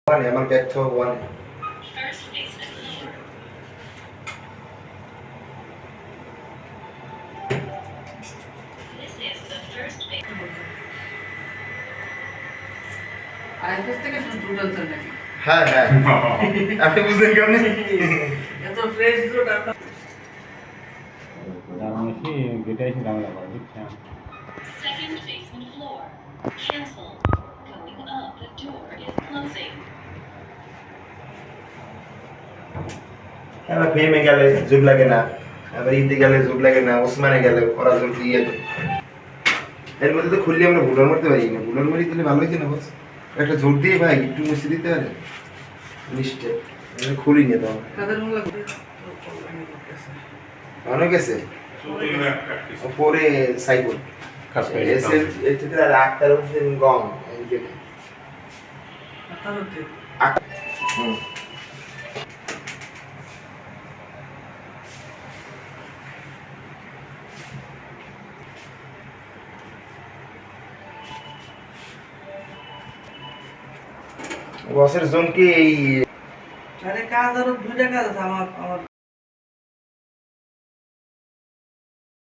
One, আমার ব্যর্থ one. IFS থেকে শুধু দুধ আনছেন নাকি? হ্যাঁ হ্যাঁ আপনি বুঝলেন কেমনি এত ফ্রেশ দুধ আপনার জানাশি যেটা এসে ঝামেলা করে বুঝছেন Second basement floor. Cancel. Going up. The door is closing. এবার ফেমে গেলে জুট লাগে না আবার ইতে গেলে জুট লাগে না ওসমানে গেলে ওরা জুট দিয়ে এর মধ্যে তো খুললে আমরা ভুলার মারতে পারি না ভুলার মারি দিলে ভালো হইছে না বস একটা জোর দিয়ে ভাই একটু মুছে দিতে পারে নিশ্চয় আমি খুলি না তো কাদের মূল্য অনেক আছে পরে সাইকেল এসে এটা রাখতার উপরে গম এই যে আপনার হুম বসের জোন কি এই আরে কাজ আরো দুইটা কাজ আছে আমার